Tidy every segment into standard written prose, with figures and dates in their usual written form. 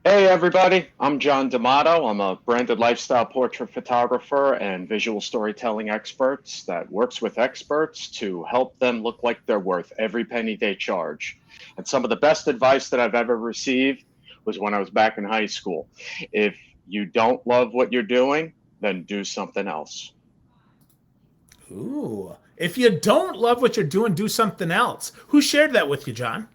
Hey everybody, I'm John Demato. I'm a branded lifestyle portrait photographer and visual storytelling experts that works with experts to help them look like they're worth every penny they charge. And some of the best advice that I've ever received was when I was back in high school. If you don't love what you're doing, then do something else. Ooh. If you don't love what you're doing, do something else. Who shared that with you, John?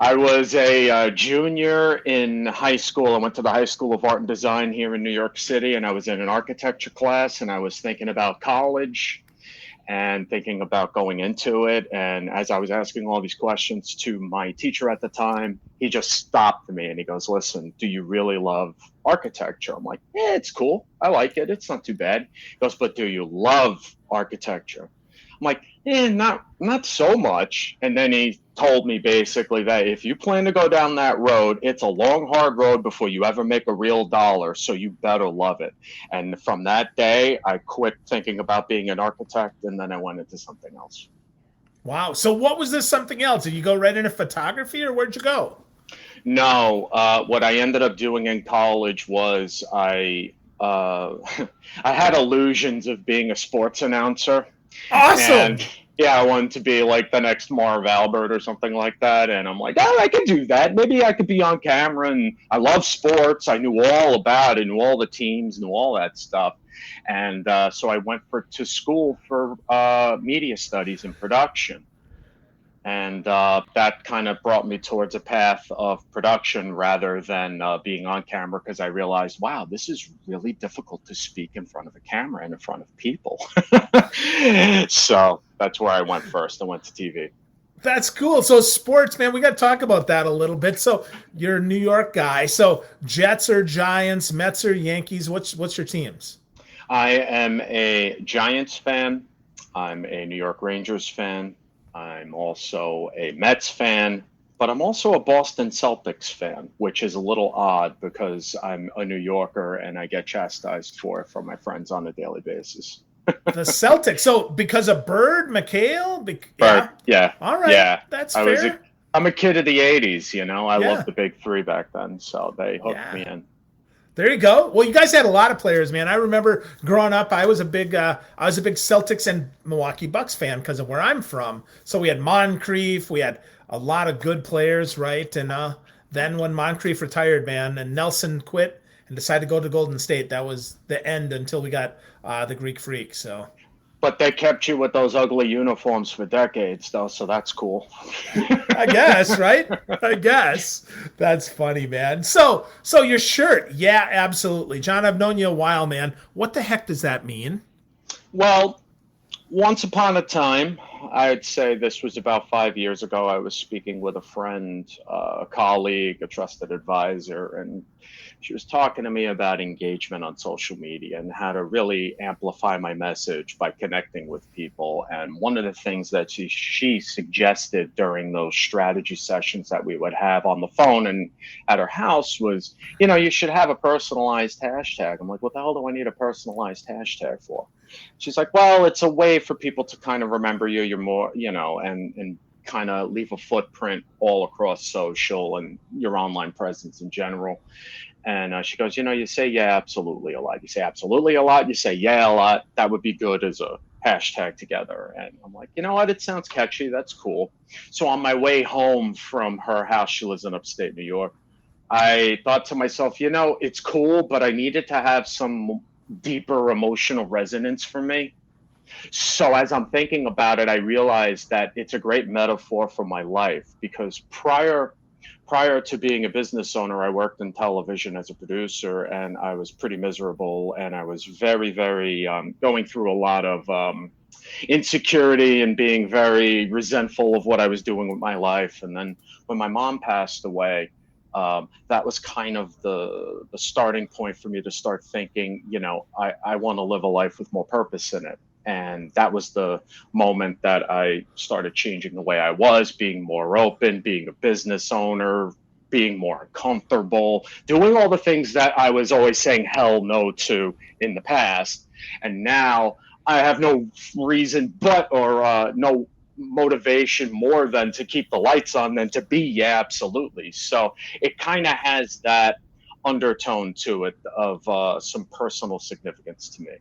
I was a junior in high school. I went to the High School of Art and Design here in New York City, and I was in an architecture class, and I was thinking about college and thinking about going into it. And as I was asking all these questions to my teacher at the time, he just stopped me and he goes, "Listen, do you really love architecture?" I'm like, "Yeah, it's cool. I like it. It's not too bad." He goes, "But do you love architecture?" I'm like, not so much. And then he told me basically that if you plan to go down that road, it's a long, hard road before you ever make a real dollar. So you better love it. And from that day, I quit thinking about being an architect, and then I went into something else. Wow. So what was this something else? Did you go right into photography or where'd you go? No, what I ended up doing in college was I I had illusions of being a sports announcer. And Awesome. yeah, I wanted to be like the next Marv Albert or something like that. And I'm like, oh, I could do that. Maybe I could be on camera. And I love sports. I knew all about it, knew all the teams, knew all that stuff. And so I went to school for media studies and production. And that kind of brought me towards a path of production rather than being on camera because I realized, wow, this is really difficult to speak in front of a camera and in front of people. So that's where I went first. I went to TV. That's cool. So sports, man, we got to talk about that a little bit. So you're a New York guy. So Jets or Giants, Mets or Yankees? What's your teams? I am a Giants fan. I'm a New York Rangers fan. I'm also a Mets fan, but I'm also a Boston Celtics fan, which is a little odd because I'm a New Yorker and I get chastised for it from my friends on a daily basis. The Celtics. So because of Bird, McHale, But yeah. yeah, All right, yeah, that's I was a fair. I'm a kid of the '80s. I loved Yeah, the big three back then, so they hooked me yeah. in. There you go. Well, you guys had a lot of players, man. I remember growing up, I was a big Celtics and Milwaukee Bucks fan because of where I'm from. So we had Moncrief, we had a lot of good players, right? And then when Moncrief retired, man, and Nelson quit and decided to go to Golden State, that was the end until we got the Greek Freak. So But they kept you with those ugly uniforms for decades, though, so that's cool. I guess, right? I guess that's funny, man. So your shirt, yeah, absolutely, John. I've known you a while, man. What the heck does that mean? Well, once upon a time, I'd say this was about 5 years ago, I was speaking with a friend, a colleague, a trusted advisor, and she was talking to me about engagement on social media and how to really amplify my message by connecting with people. And one of the things that she suggested during those strategy sessions that we would have on the phone and at her house was, you should have a personalized hashtag. I'm like, what the hell do I need a personalized hashtag for? She's like, well, it's a way for people to kind of remember you. You're more, and kind of leave a footprint all across social and your online presence in general. And she goes, you say yeah, absolutely a lot. You say absolutely a lot. You say yeah a lot. That would be good as a hashtag together. And I'm like, you know what? It sounds catchy. That's cool. So on my way home from her house, she lives in upstate New York. I thought to myself, it's cool, but I needed to have some deeper emotional resonance for me. So as I'm thinking about it, I realized that it's a great metaphor for my life because prior to being a business owner, I worked in television as a producer, and I was pretty miserable, and I was very, very going through a lot of insecurity and being very resentful of what I was doing with my life. And then when my mom passed away, that was kind of the starting point for me to start thinking, I want to live a life with more purpose in it. And that was the moment that I started changing the way I was, being more open, being a business owner, being more comfortable, doing all the things that I was always saying hell no to in the past. And now I have no reason or no motivation more than to keep the lights on than to be, yeah, absolutely. So it kind of has that undertone to it of some personal significance to me.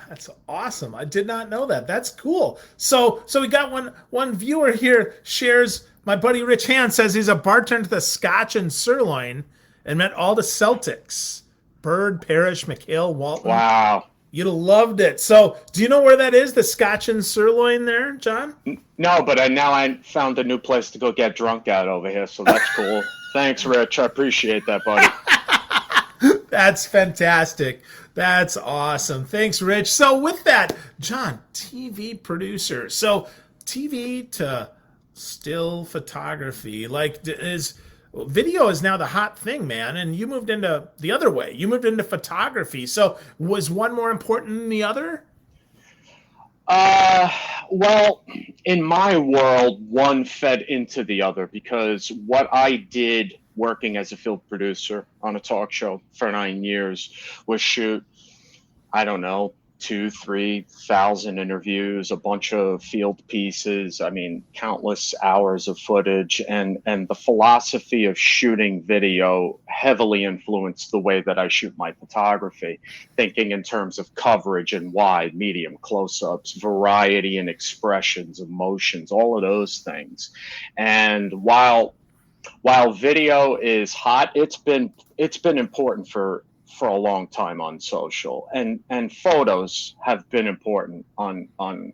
That's awesome. I did not know that. That's cool. So we got one viewer here shares. My buddy Rich Hand says he's a bartender at the Scotch and Sirloin and met all the Celtics. Bird, Parrish, McHale, Walton. Wow. You'd have loved it. So do you know where that is, the Scotch and Sirloin there, John? No, but now I found a new place to go get drunk at over here, so that's cool. Thanks, Rich. I appreciate that, buddy. That's fantastic. That's awesome. Thanks, Rich. So with that, John, TV producer. So TV to still photography, like video is now the hot thing, man. And you moved into the other way. You moved into photography. So was one more important than the other? Well, in my world, one fed into the other because what I did working as a field producer on a talk show for 9 years was shoot, I don't know, 2,000-3,000 interviews, a bunch of field pieces. I mean, countless hours of footage, and the philosophy of shooting video heavily influenced the way that I shoot my photography, thinking in terms of coverage and wide, medium, close-ups, variety and expressions, emotions, all of those things. And while video is hot, it's been important for a long time on social, and photos have been important on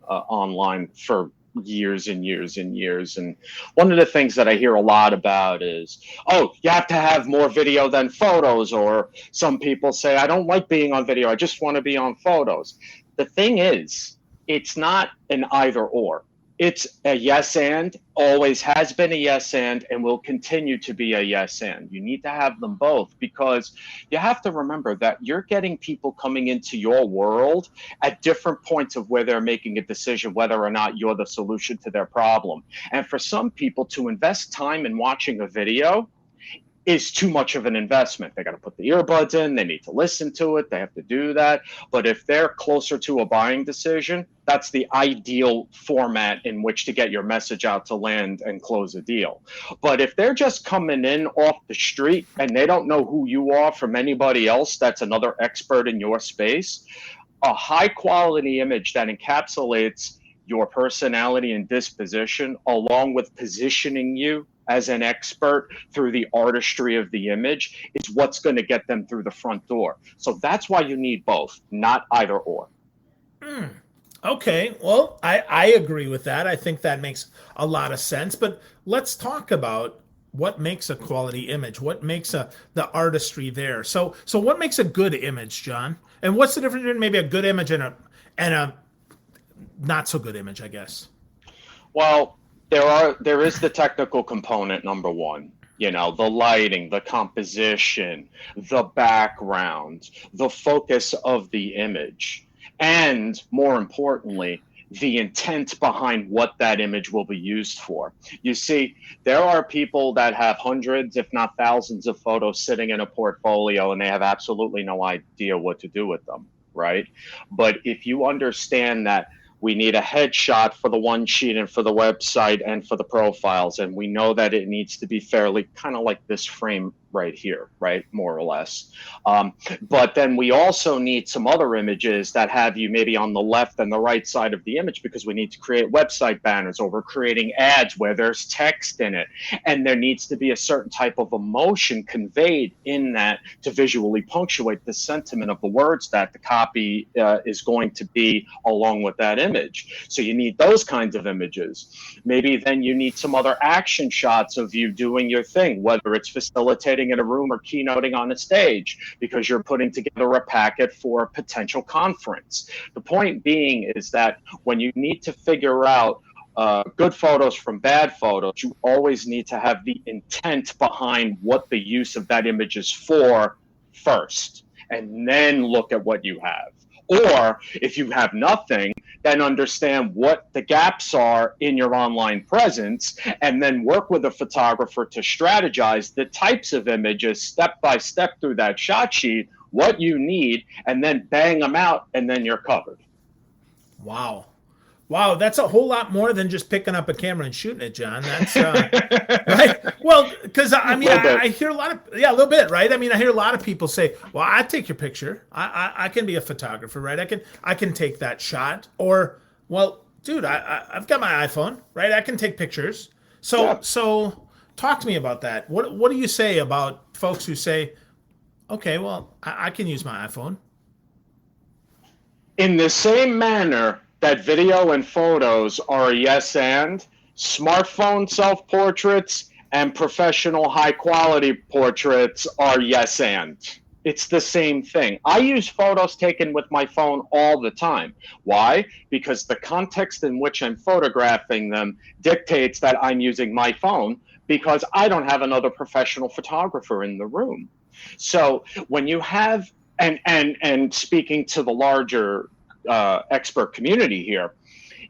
online for years and years and years. And one of the things that I hear a lot about is, oh, you have to have more video than photos, or some people say, I don't like being on video, I just want to be on photos. The thing is, it's not an either or. It's a yes and, always has been a yes and will continue to be a yes and. You need to have them both, because you have to remember that you're getting people coming into your world at different points of where they're making a decision whether or not you're the solution to their problem. And for some people, to invest time in watching a video is too much of an investment. They got to put the earbuds in, they need to listen to it, they have to do that. But if they're closer to a buying decision, that's the ideal format in which to get your message out to land and close a deal. But if they're just coming in off the street and they don't know who you are from anybody else that's another expert in your space, a high quality image that encapsulates your personality and disposition, along with positioning you as an expert through the artistry of the image, is what's going to get them through the front door. So that's why you need both, not either or. Okay, well, I agree with that. I think that makes a lot of sense. But let's talk about what makes a quality image. What makes the artistry there? So what makes a good image, John? And what's the difference between maybe a good image and a not so good image, I guess? Well, there is the technical component, number one. You know, the lighting, the composition, the background, the focus of the image, and more importantly, the intent behind what that image will be used for. You see, there are people that have hundreds, if not thousands, of photos sitting in a portfolio, and they have absolutely no idea what to do with them, right? But if you understand that we need a headshot for the one sheet and for the website and for the profiles, and we know that it needs to be fairly kind of like this frame right here, right, more or less. But then we also need some other images that have you maybe on the left and the right side of the image, because we need to create website banners, or we're creating ads where there's text in it, and there needs to be a certain type of emotion conveyed in that to visually punctuate the sentiment of the words that the copy is going to be along with that image. So you need those kinds of images. Maybe then you need some other action shots of you doing your thing, whether it's facilitating in a room or keynoting on a stage, because you're putting together a packet for a potential conference. The point being is that when you need to figure out good photos from bad photos, you always need to have the intent behind what the use of that image is for first, and then look at what you have. Or if you have nothing, then understand what the gaps are in your online presence, and then work with a photographer to strategize the types of images step by step through that shot sheet, what you need, and then bang them out, and then you're covered. Wow. Wow, that's a whole lot more than just picking up a camera and shooting it, John. That's right. Well, because I A mean, little bit. I hear a lot of, yeah, a little bit, right? I mean, I hear a lot of people say, "Well, I take your picture. I can be a photographer, right? I can take that shot." Or, well, dude, I've got my iPhone, right? I can take pictures. So Yeah. so talk to me about that. What do you say about folks who say, "Okay, well, I can use my iPhone." In the same manner that video and photos are a yes and, smartphone self portraits and professional high quality portraits are yes and. It's the same thing. I use photos taken with my phone all the time. Why? Because the context in which I'm photographing them dictates that I'm using my phone because I don't have another professional photographer in the room. So when you have and speaking to the larger expert community here,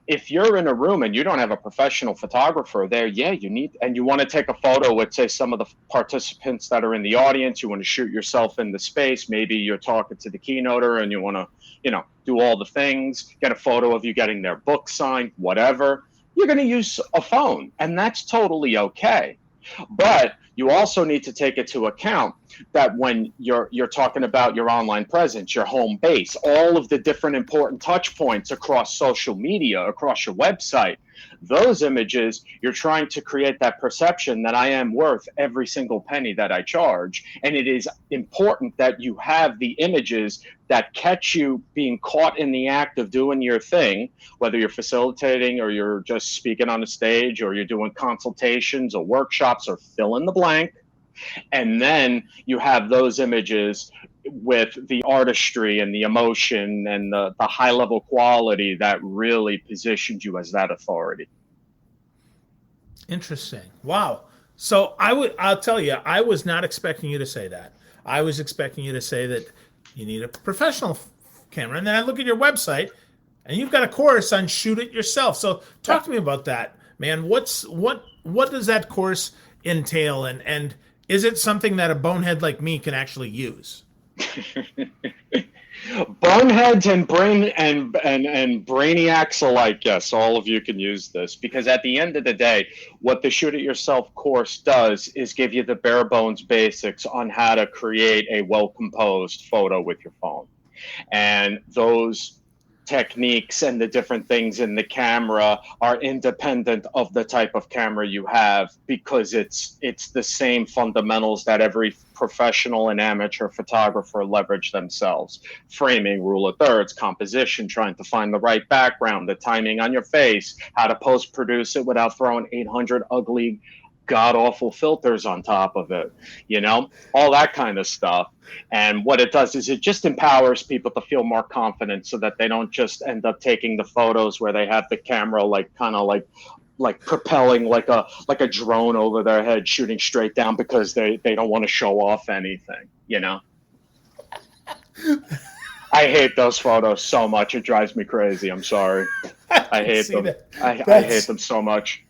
if you're in a room and you don't have a professional photographer there, yeah, you need, and you want to take a photo with, say, some of the participants that are in the audience, you want to shoot yourself in the space. Maybe you're talking to the keynoter and you want to, do all the things, get a photo of you getting their book signed, whatever. You're going to use a phone, and that's totally okay. But you also need to take into account that when you're talking about your online presence, your home base, all of the different important touch points across social media, across your website, those images, you're trying to create that perception that I am worth every single penny that I charge. And it is important that you have the images that catch you being caught in the act of doing your thing, whether you're facilitating or you're just speaking on a stage or you're doing consultations or workshops or fill in the blank. And then you have those images with the artistry and the emotion and the high level quality that really positions you as that authority. Interesting. Wow. So I'll tell you, I was not expecting you to say that. I was expecting you to say that you need a professional camera. And then I look at your website and you've got a course on shoot it yourself. So talk to me about that, man. What does that course entail, and is it something that a bonehead like me can actually use? Boneheads and and brainiacs alike, yes, all of you can use this because at the end of the day, what the Shoot It Yourself course does is give you the bare bones basics on how to create a well composed photo with your phone. And those techniques and the different things in the camera are independent of the type of camera you have because it's the same fundamentals that every professional and amateur photographer leverage themselves: framing, rule of thirds, composition, trying to find the right background, the timing on your face, how to post produce it without throwing 800 ugly god awful filters on top of it, all that kind of stuff. And what it does is it just empowers people to feel more confident so that they don't just end up taking the photos where they have the camera like kind of like propelling like a drone over their head shooting straight down because they don't want to show off anything. I hate those photos so much. It drives me crazy. I'm sorry. I hate them. I hate them so much.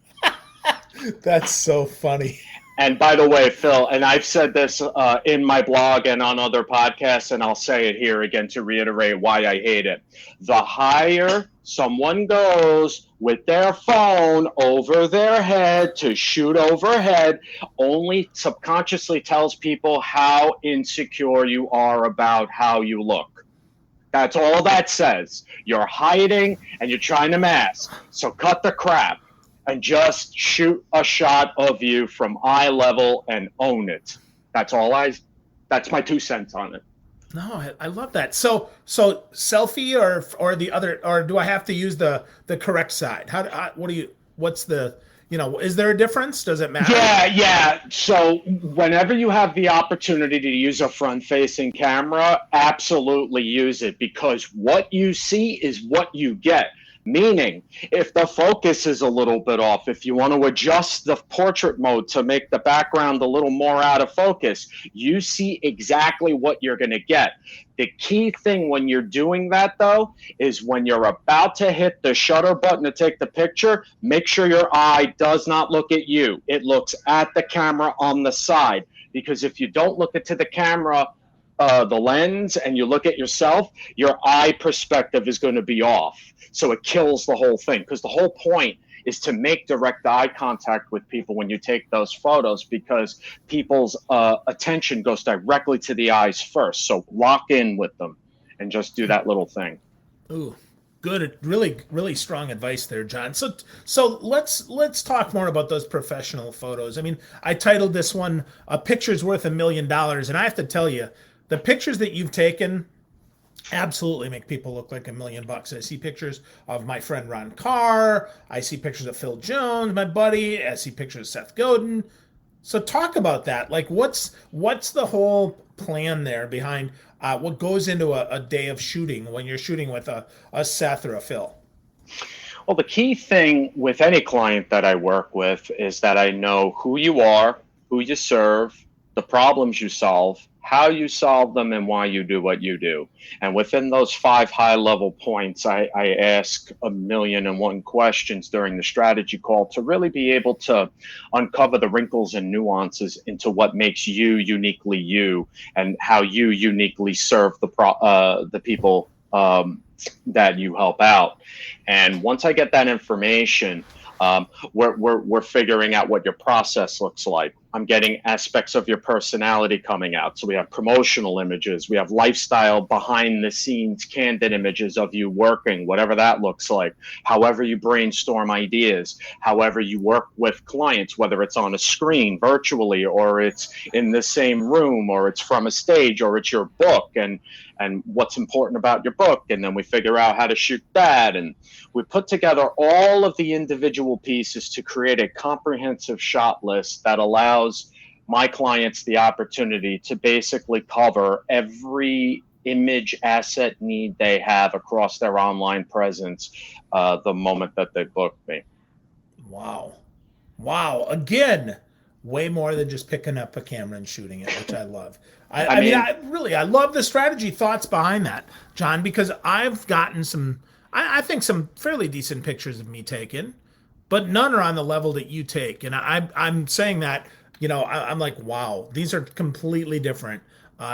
That's so funny. And by the way, Phil, and I've said this in my blog and on other podcasts, and I'll say it here again to reiterate why I hate it. The higher someone goes with their phone over their head to shoot overhead, only subconsciously tells people how insecure you are about how you look. That's all that says. You're hiding and you're trying to mask. So cut the crap and just shoot a shot of you from eye level and own it. That's that's my 2 cents on it. No, I love that. So selfie or the other, or do I have to use the correct side? What's the, is there a difference? Does it matter? Yeah. So whenever you have the opportunity to use a front-facing camera, absolutely use it because what you see is what you get. Meaning, if the focus is a little bit off, if you want to adjust the portrait mode to make the background a little more out of focus, you see exactly what you're going to get. The key thing when you're doing that, though, is when you're about to hit the shutter button to take the picture, make sure your eye does not look at you. It looks at the camera on the side. Because if you don't look into the camera the lens and you look at yourself, your eye perspective is going to be off. So it kills the whole thing, because the whole point is to make direct eye contact with people when you take those photos, because people's attention goes directly to the eyes first. So lock in with them and just do that little thing. Ooh, good, really, really strong advice there, John. So let's talk more about those professional photos. I mean, I titled this one "A Picture's Worth $1,000,000," and I have to tell you, the pictures that you've taken absolutely make people look like $1,000,000. I see pictures of my friend Ron Carr. I see pictures of Phil Jones, my buddy. I see pictures of Seth Godin. So talk about that. Like, what's the whole plan there behind what goes into a day of shooting when you're shooting with a Seth or a Phil? Well, the key thing with any client that I work with is that I know who you are, who you serve, the problems you solve, how you solve them, and why you do what you do. And within those 5 high-level points, I ask 1,000,001 questions during the strategy call to really be able to uncover the wrinkles and nuances into what makes you uniquely you, and how you uniquely serve the people that you help out. And once I get that information, we're figuring out what your process looks like. I'm getting aspects of your personality coming out. So we have promotional images, we have lifestyle behind the scenes, candid images of you working, whatever that looks like, however you brainstorm ideas, however you work with clients, whether it's on a screen virtually, or it's in the same room, or it's from a stage, or it's your book, and what's important about your book. And then we figure out how to shoot that. And we put together all of the individual pieces to create a comprehensive shot list that allows my clients the opportunity to basically cover every image asset need they have across their online presence the moment that they book me. Wow. Wow. Again, way more than just picking up a camera and shooting it, which I love. I mean, I love the strategy thoughts behind that, John, because I've gotten I think some fairly decent pictures of me taken, but none are on the level that you take. And I'm saying that, I'm like, wow, these are completely different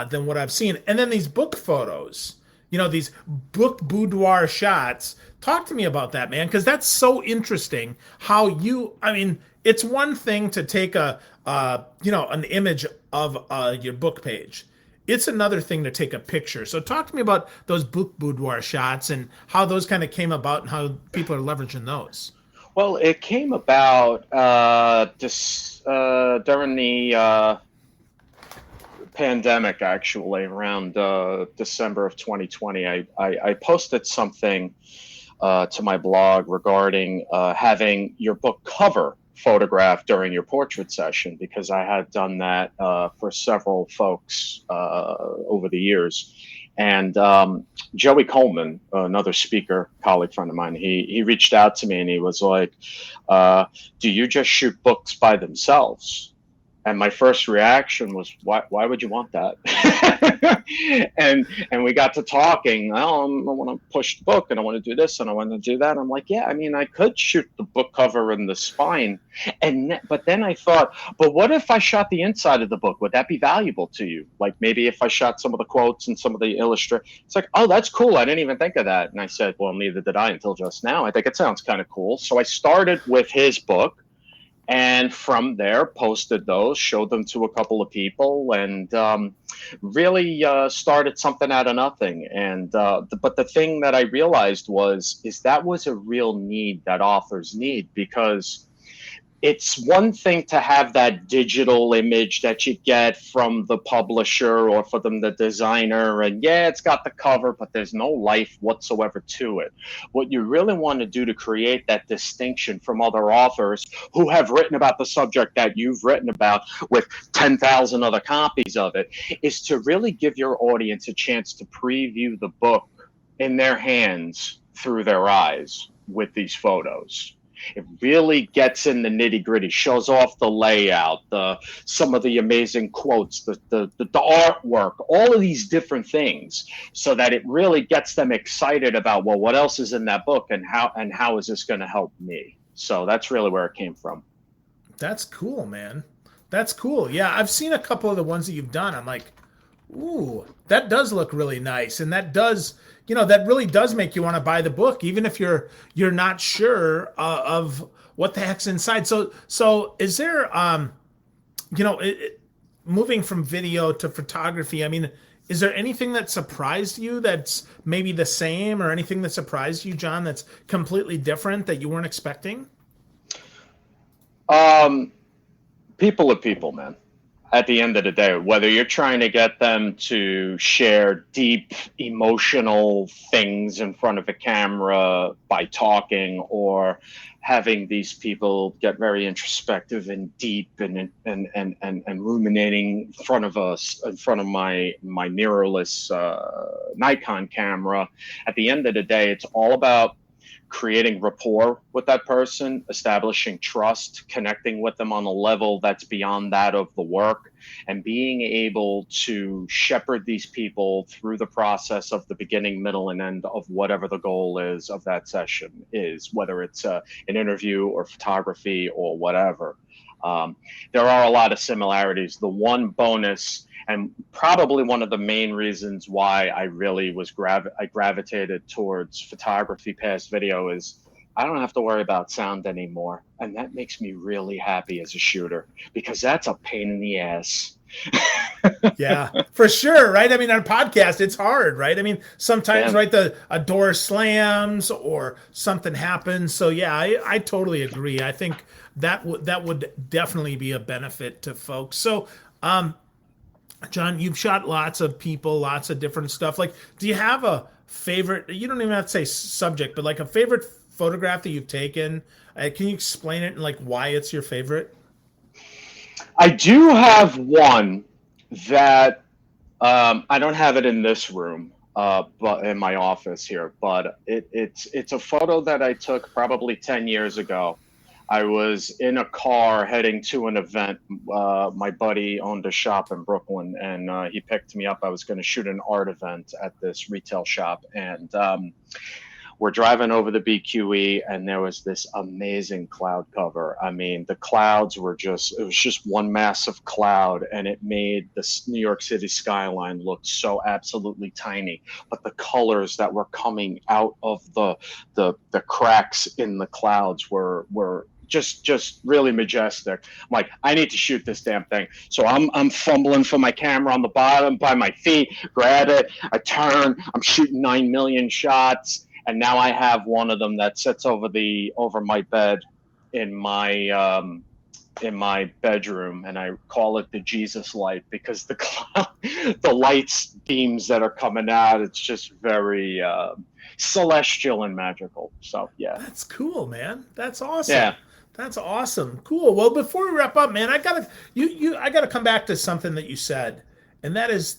than what I've seen. And then these book photos, these book boudoir shots. Talk to me about that, man, because that's so interesting. It's one thing to take an image of your book page. It's another thing to take a picture. So talk to me about those book boudoir shots and how those kind of came about and how people are leveraging those. Well, it came about during the pandemic, actually, around December of 2020. I posted something to my blog regarding having your book cover photographed during your portrait session, because I had done that for several folks over the years. And Joey Coleman, another speaker, colleague friend of mine, he reached out to me and he was like, do you just shoot books by themselves? And my first reaction was, why would you want that? and we got to talking. Oh, I want to push the book and I want to do this and I want to do that. I'm like, yeah, I mean, I could shoot the book cover and the spine. But then I thought, but what if I shot the inside of the book? Would that be valuable to you? Like maybe if I shot some of the quotes and some of the illustrations. It's like, oh, that's cool. I didn't even think of that. And I said, well, neither did I until just now. I think it sounds kind of cool. So I started with his book. And from there, posted those, showed them to a couple of people, and really started something out of nothing. And but the thing that I realized is that was a real need that authors need, because it's one thing to have that digital image that you get from the publisher or from the designer, and yeah, it's got the cover, but there's no life whatsoever to it. What you really want to do to create that distinction from other authors who have written about the subject that you've written about with 10,000 other copies of it is to really give your audience a chance to preview the book in their hands through their eyes with these photos. It really gets in the nitty gritty, shows off the layout, some of the amazing quotes, the artwork, all of these different things, so that it really gets them excited about, well, what else is in that book, and how is this going to help me? So that's really where it came from. That's cool, man. That's cool. Yeah, I've seen a couple of the ones that you've done. I'm like, Ooh, that does look really nice, and that does, that really does make you want to buy the book, even if you're not sure of what the heck's inside. So is there, moving from video to photography? I mean, is there anything that surprised you that's maybe the same, or anything that surprised you, John, that's completely different that you weren't expecting? Um, People are people, man. At the end of the day, whether you're trying to get them to share deep emotional things in front of a camera by talking, or having these people get very introspective and deep and ruminating in front of us, in front of my mirrorless Nikon camera, at the end of the day, it's all about creating rapport with that person, establishing trust, connecting with them on a level that's beyond that of the work, and being able to shepherd these people through the process of the beginning, middle, and end of whatever the goal is of that session is, whether it's an interview or photography or whatever. There are a lot of similarities. The one bonus, and probably one of the main reasons why I really I gravitated towards photography past video, is I don't have to worry about sound anymore, and that makes me really happy as a shooter, because that's a pain in the ass. Yeah, for sure, right? I mean, on a podcast, it's hard, right? I mean, sometimes, Yeah. right, a door slams or something happens. So yeah, I totally agree. I think that would definitely be a benefit to folks. So, John, you've shot lots of people, lots of different stuff. Like, do you have a favorite? You don't even have to say subject, but like a favorite photograph that you've taken. Can you explain it and like why it's your favorite? I do have one that I don't have it in this room, but in my office here. But it's a photo that I took probably 10 years ago. I was in a car heading to an event. My buddy owned a shop in Brooklyn, and he picked me up. I was going to shoot an art event at this retail shop, and we're driving over the BQE, and there was this amazing cloud cover. I mean, the clouds were it was just one massive cloud, and it made the New York City skyline look so absolutely tiny. But the colors that were coming out of the cracks in the clouds were just really majestic. I'm like, I need to shoot this damn thing. So I'm fumbling for my camera on the bottom by my feet, grab it, I turn, I'm shooting 9 million shots. And now I have one of them that sits over my bed in my bedroom, and I call it the Jesus light, because the lights beams that are coming out, it's just very celestial and magical. So yeah. That's cool, man. That's awesome. Yeah. That's awesome. Cool. Well, before we wrap up, man, I gotta come back to something that you said, and that is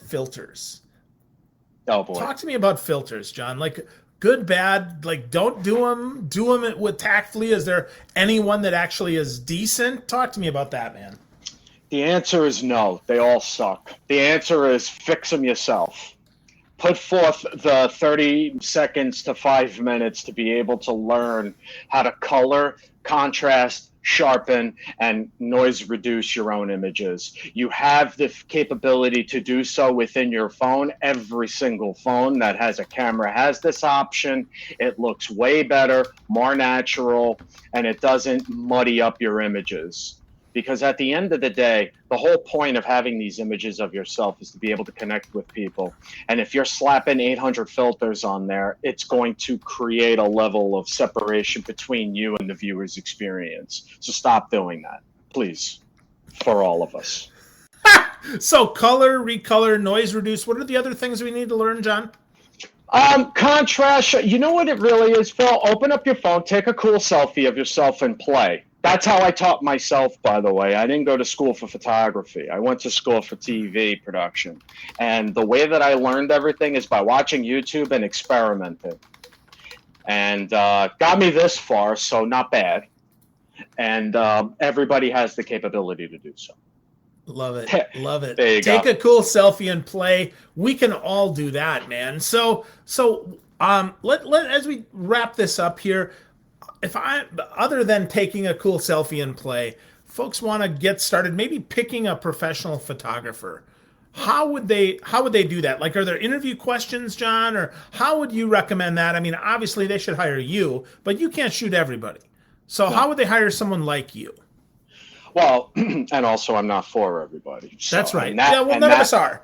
filters. Oh boy. Talk to me about filters, John. Like, good, bad. Like, don't do them. Do them with tactfully. Is there anyone that actually is decent? Talk to me about that, man. The answer is no. They all suck. The answer is fix them yourself. Put forth the 30 seconds to 5 minutes to be able to learn how to color, contrast, sharpen, and noise reduce your own images. You have the capability to do so within your phone. Every single phone that has a camera has this option. It looks way better, more natural, and it doesn't muddy up your images. Because at the end of the day, the whole point of having these images of yourself is to be able to connect with people. And if you're slapping 800 filters on there, it's going to create a level of separation between you and the viewer's experience. So stop doing that, please, for all of us. So color, recolor, noise reduce. What are the other things we need to learn, John? Contrast. You know what it really is, Phil? Open up your phone, take a cool selfie of yourself, and play. That's how I taught myself, by the way. I didn't go to school for photography. I went to school for TV production. And the way that I learned everything is by watching YouTube and experimenting. And got me this far, so not bad. And everybody has the capability to do so. Love it. Love it. There you Take go. a cool selfie and play. We can all do that, man. So let as we wrap this up here, other than taking a cool selfie and play, folks want to get started, maybe picking a professional photographer. how would they do that? Like, are there interview questions, John, or how would you recommend that? I mean, obviously they should hire you, but you can't shoot everybody. So how No. would they hire someone like you? Well, and also I'm not for everybody. So That's right. Yeah, well, none of us that are.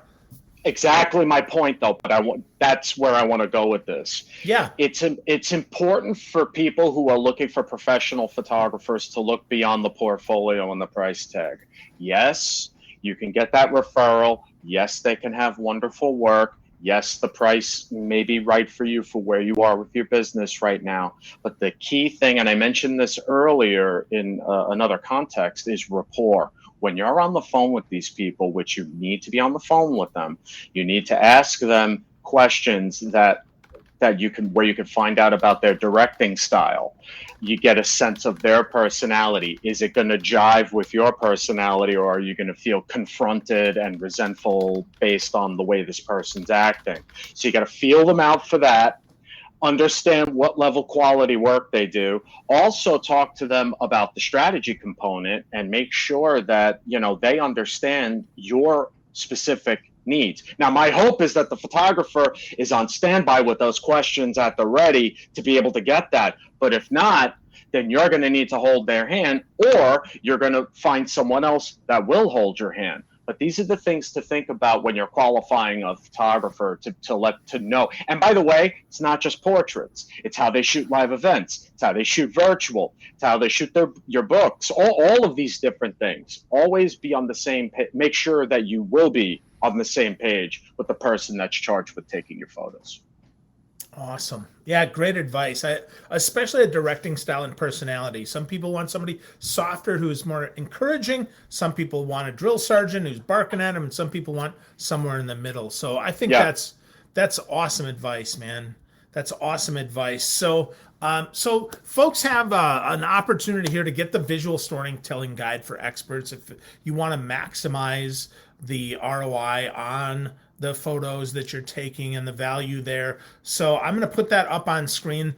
exactly my point though, but that's where I want to go with this. Yeah. It's important for people who are looking for professional photographers to look beyond the portfolio and the price tag. Yes, you can get that referral. Yes, they can have wonderful work. Yes, the price may be right for you for where you are with your business right now. But the key thing, and I mentioned this earlier in another context, is rapport. When you're on the phone with these people, which you need to be on the phone with them, you need to ask them questions that you can where you can find out about their directing style. You get a sense of their personality. Is it going to jive with your personality, or are you going to feel confronted and resentful based on the way this person's acting? So you got to feel them out for that. Understand what level quality work they do. Also talk to them about the strategy component and make sure that they understand your specific needs. Now, my hope is that the photographer is on standby with those questions at the ready to be able to get that. But if not, then you're going to need to hold their hand, or you're going to find someone else that will hold your hand. But these are the things to think about when you're qualifying a photographer to know. And by the way, it's not just portraits. It's how they shoot live events. It's how they shoot virtual. It's how they shoot your books. All of these different things. Always be on the same page. Make sure that you will be on the same page with the person that's charged with taking your photos. Awesome. Yeah, great advice. Especially a directing style and personality. Some people want somebody softer who's more encouraging. Some people want a drill sergeant who's barking at them, and some people want somewhere in the middle. So I think that's awesome advice, man. That's awesome advice. So so folks have an opportunity here to get the visual storytelling guide for experts if you want to maximize the ROI on the photos that you're taking and the value there. So I'm going to put that up on screen.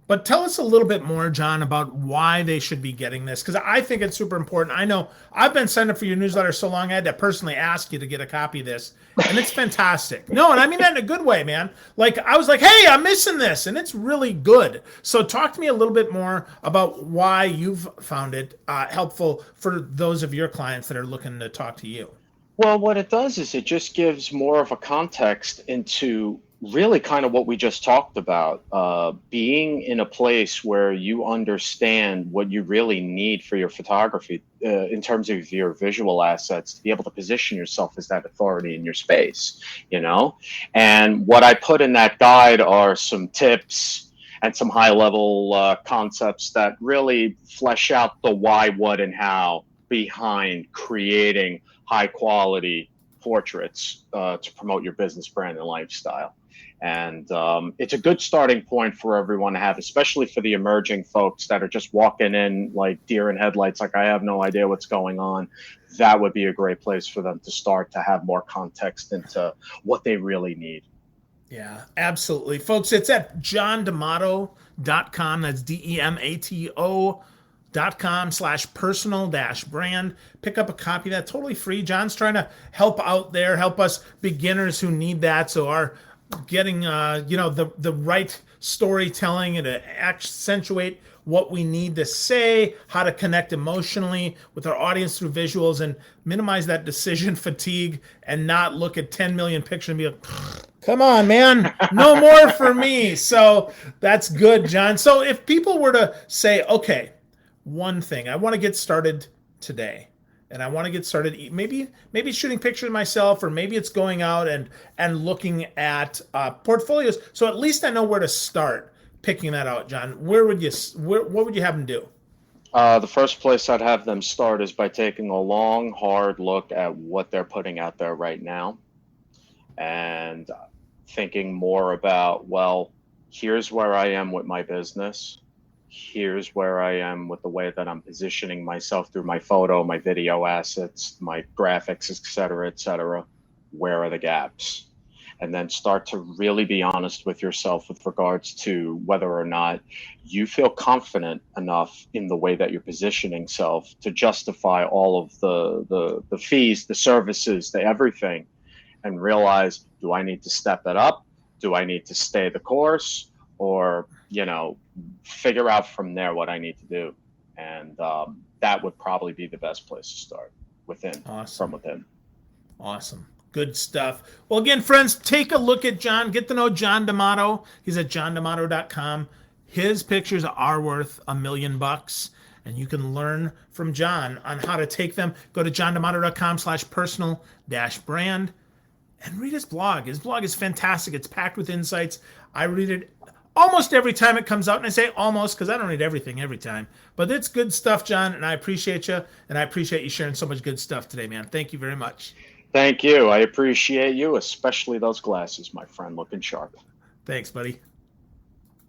But tell us a little bit more, John, about why they should be getting this, because I think it's super important. I know I've been signed up for your newsletter so long, I had to personally ask you to get a copy of this, and it's fantastic. No, and I mean that in a good way, man. Like, I was like, hey, I'm missing this, and it's really good. So talk to me a little bit more about why you've found it helpful for those of your clients that are looking to talk to you. Well, what it does is it just gives more of a context into really kind of what we just talked about, being in a place where you understand what you really need for your photography in terms of your visual assets to be able to position yourself as that authority in your space, And what I put in that guide are some tips and some high level concepts that really flesh out the why, what, and how behind creating high quality portraits to promote your business brand and lifestyle. And it's a good starting point for everyone to have, especially for the emerging folks that are just walking in like deer in headlights, like I have no idea what's going on. That would be a great place for them to start to have more context into what they really need. Yeah, absolutely. Folks, it's at johndemato.com. That's DEMATO.com/personal-brand. Pick up a copy of that, totally free. John's trying to help out there, help us beginners who need that. So our getting the right storytelling and to accentuate what we need to say, how to connect emotionally with our audience through visuals, and minimize that decision fatigue and not look at 10 million pictures and be like, come on, man, no more for me. So that's good, John. So if people were to say, okay, one thing, I want to get started today, and I want to get started maybe shooting pictures myself, or maybe it's going out and looking at portfolios. So at least I know where to start picking that out, John. What would you have them do? The first place I'd have them start is by taking a long, hard look at what they're putting out there right now, and thinking more about, well, here's where I am with my business. Here's where I am with the way that I'm positioning myself through my photo, my video assets, my graphics, et cetera, where are the gaps? And then start to really be honest with yourself with regards to whether or not you feel confident enough in the way that you're positioning yourself to justify all of the fees, the services, the everything and realize, do I need to step it up? Do I need to stay the course? Or, figure out from there what I need to do. And that would probably be the best place to start from within. Awesome. Good stuff. Well, again, friends, take a look at John. Get to know John Demato. He's at johndemato.com. His pictures are worth $1 million, and you can learn from John on how to take them. Go to johndemato.com/personal-brand and read his blog. His blog is fantastic. It's packed with insights. I read it almost every time it comes out, and I say almost because I don't read everything every time. But it's good stuff, John, and I appreciate you, and I appreciate you sharing so much good stuff today, man. Thank you very much. Thank you. I appreciate you, especially those glasses, my friend, looking sharp. Thanks, buddy.